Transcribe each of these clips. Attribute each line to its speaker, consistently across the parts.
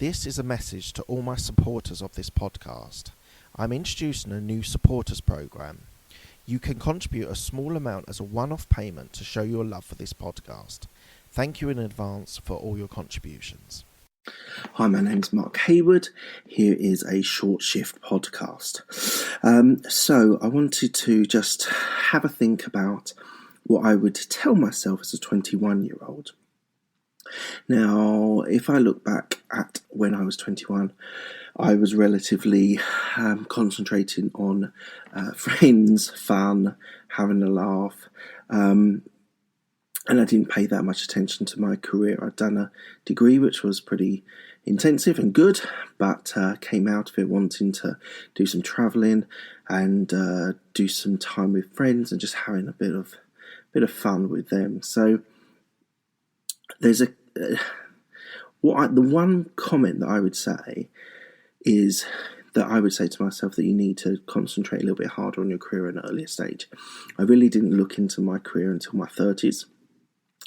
Speaker 1: This is a message to all my supporters of this podcast. I'm introducing a new supporters program. You can contribute a small amount as a one-off payment to show your love for this podcast. Thank you in advance for all your contributions.
Speaker 2: Hi, my name's Mark Hayward. Here is a short shift podcast. So I wanted to just have a think about what I would tell myself as a 21-year-old. Now, if I look back at when I was 21, I was relatively concentrating on friends, fun, having a laugh, and I didn't pay that much attention to my career. I'd done a degree which was pretty intensive and good, but came out of it wanting to do some travelling and do some time with friends and just having a bit of fun with them. So there's the one comment that I would say is that I would say to myself that you need to concentrate a little bit harder on your career at an earlier stage. I really didn't look into my career until my 30s.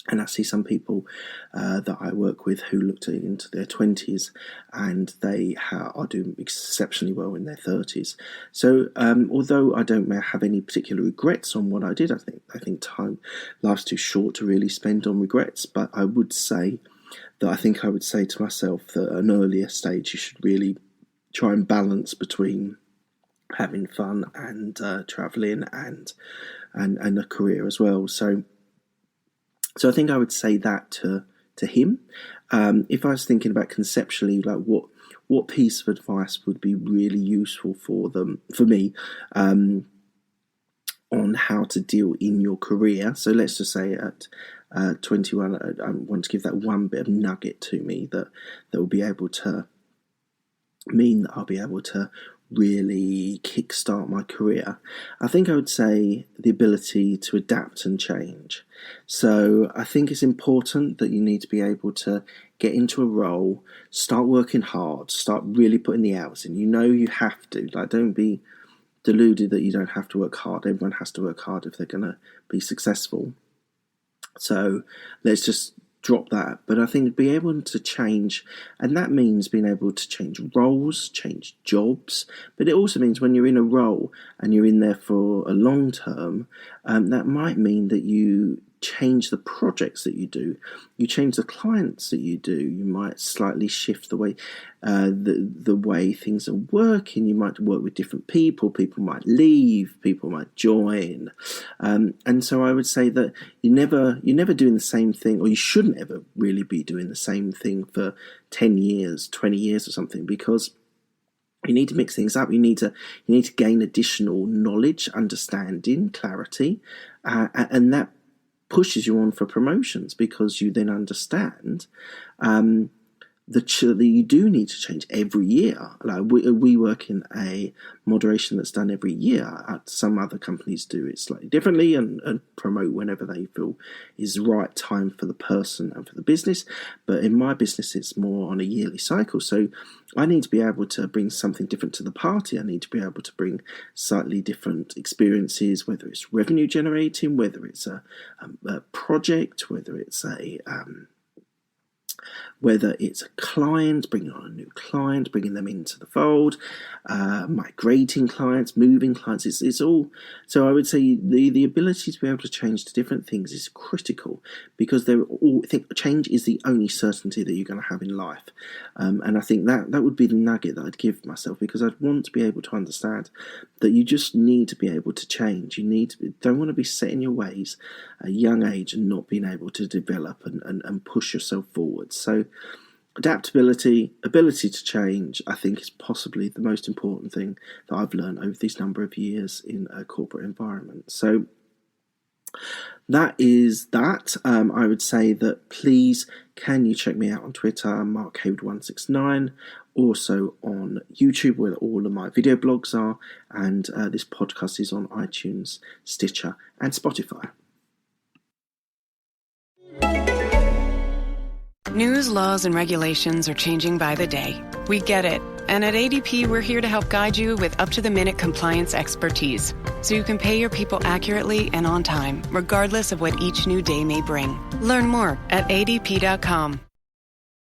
Speaker 2: And I see some people that I work with who looked into their 20s and they are doing exceptionally well in their 30s. So although I don't have any particular regrets on what I did, I think life's too short to really spend on regrets. But I would say that I would say to myself that at an earlier stage you should really try and balance between having fun and travelling and a career as well. So I think I would say that to him. If I was thinking about conceptually, like what piece of advice would be really useful for me, on how to deal in your career. So let's just say at 21, I want to give that one bit of nugget to me that will be able to mean that I'll be able to really kickstart my career. I think I would say the ability to adapt and change. So I think it's important that you need to be able to get into a role, start working hard, start really putting the hours in. You know you have to. Like, don't be deluded that you don't have to work hard. Everyone has to work hard if they're going to be successful. So let's just drop that. But I think be able to change, and that means being able to change roles, change jobs, but it also means when you're in a role and you're in there for a long term, that might mean that you change the projects that you do, you change the clients that you do, you might slightly shift the way the way things are working, you might work with different people might leave, people might join, and so I would say that you're never doing the same thing, or you shouldn't ever really be doing the same thing for 10 years, 20 years or something, because you need to mix things up. You need to gain additional knowledge, understanding, clarity, and that pushes you on for promotions, because you then understand that you do need to change every year. Like we work in a moderation that's done every year. Some other companies do it slightly differently and promote whenever they feel is the right time for the person and for the business. But in my business, it's more on a yearly cycle. So I need to be able to bring something different to the party. I need to be able to bring slightly different experiences, whether it's revenue generating, whether it's a project, whether it's a client, bringing on a new client, bringing them into the fold, migrating clients, moving clients, it's all. So I would say the ability to be able to change to different things is critical, because I think change is the only certainty that you're going to have in life. And I think that would be the nugget that I'd give myself, because I'd want to be able to understand that you just need to be able to change. Don't want to be set in your ways at a young age and not being able to develop and push yourself forward. So adaptability, ability to change, I think is possibly the most important thing that I've learned over these number of years in a corporate environment. So that is that. I would say that please, can you check me out on Twitter, MarkHayward169, also on YouTube where all of my video blogs are, and this podcast is on iTunes, Stitcher and Spotify.
Speaker 3: News, laws, and regulations are changing by the day. We get it. And at ADP, we're here to help guide you with up-to-the-minute compliance expertise, so you can pay your people accurately and on time, regardless of what each new day may bring. Learn more at adp.com.